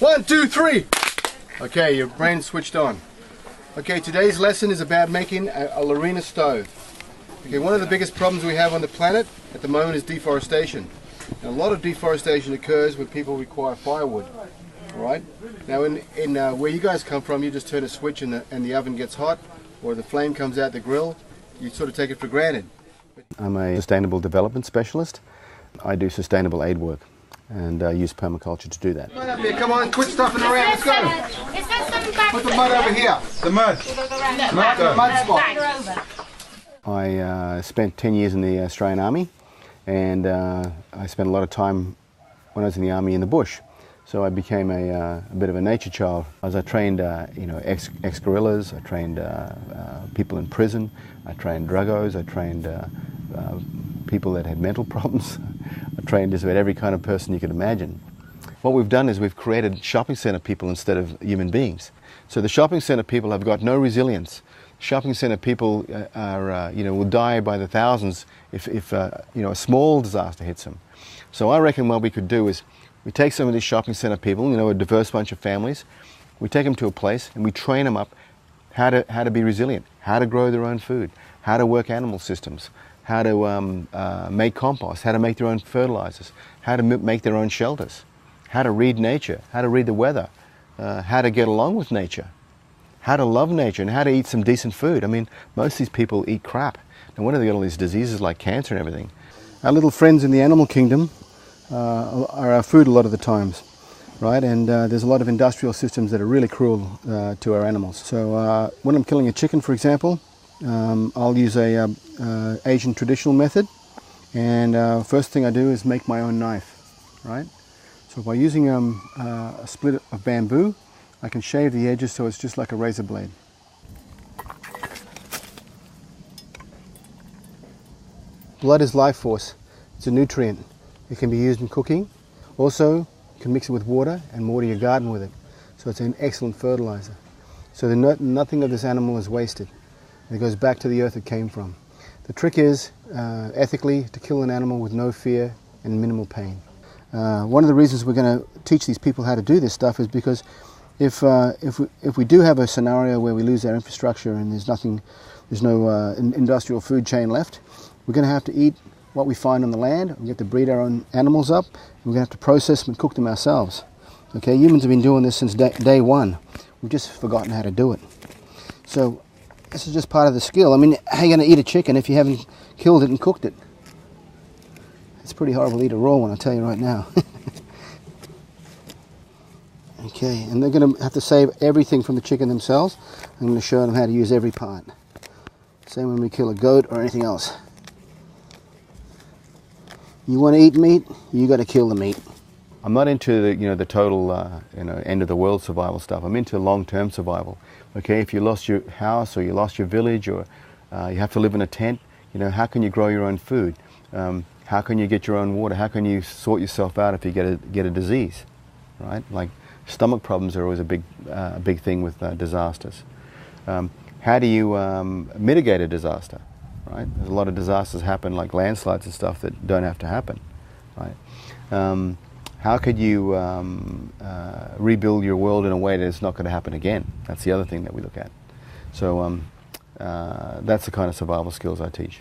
1, 2, 3. Okay, your brain switched on. Okay, today's lesson is about making a Lorena stove. Okay, one of the biggest problems we have on the planet at the moment is deforestation. And a lot of deforestation occurs when people require firewood. Alright? Now in where you guys come from, you just turn a switch and the oven gets hot, or the flame comes out the grill, you sort of take it for granted. I'm a sustainable development specialist. I do sustainable aid work and use permaculture to do that. Come on up here, come on, quit stuffing around, let's go! Put the mud over here. The mud? The mud spot. I spent 10 years in the Australian Army, and I spent a lot of time when I was in the Army in the bush. So I became a bit of a nature child. As I trained ex-guerrillas, I trained people in prison, I trained druggos, I trained people that had mental problems. I trained just about every kind of person you could imagine. What we've done is we've created shopping centre people instead of human beings. So the shopping centre people have got no resilience. Shopping centre people are, will die by the thousands if a small disaster hits them. So I reckon what we could do is we take some of these shopping centre people, a diverse bunch of families, we take them to a place and we train them up how to be resilient, how to grow their own food, how to work animal systems, how to make compost, how to make their own fertilizers, how to make their own shelters, how to read nature, how to read the weather, how to get along with nature, how to love nature, and how to eat some decent food. I mean, most of these people eat crap. No wonder they get all these diseases like cancer and everything. Our little friends in the animal kingdom are our food a lot of the times, right? And there's a lot of industrial systems that are really cruel to our animals. So when I'm killing a chicken, for example, I'll use a Asian traditional method, and first thing I do is make my own knife, right? So by using a split of bamboo, I can shave the edges so it's just like a razor blade. Blood is life force. It's a nutrient. It can be used in cooking. Also, you can mix it with water and water your garden with it. So it's an excellent fertilizer. So nothing of this animal is wasted. It goes back to the earth it came from. The trick is, ethically, to kill an animal with no fear and minimal pain. One of the reasons we're going to teach these people how to do this stuff is because if we do have a scenario where we lose our infrastructure and there's no industrial food chain left, we're going to have to eat what we find on the land. We have to breed our own animals up. We're going to have to process them and cook them ourselves. Okay, humans have been doing this since day one. We've just forgotten how to do it. So this is just part of the skill. I mean, how are you going to eat a chicken if you haven't killed it and cooked it? It's pretty horrible to eat a raw one, I'll tell you right now. Okay, and they're going to have to save everything from the chicken themselves. I'm going to show them how to use every part. Same when we kill a goat or anything else. You want to eat meat, you got to kill the meat. I'm not into the total end of the world survival stuff. I'm into long-term survival. Okay, if you lost your house or you lost your village or you have to live in a tent, how can you grow your own food? How can you get your own water? How can you sort yourself out if you get a disease, right? Like stomach problems are always a big thing with disasters. How do you mitigate a disaster? Right? There's a lot of disasters happen, like landslides and stuff, that don't have to happen. Right? How could you rebuild your world in a way that it's not going to happen again? That's the other thing that we look at. So that's the kind of survival skills I teach.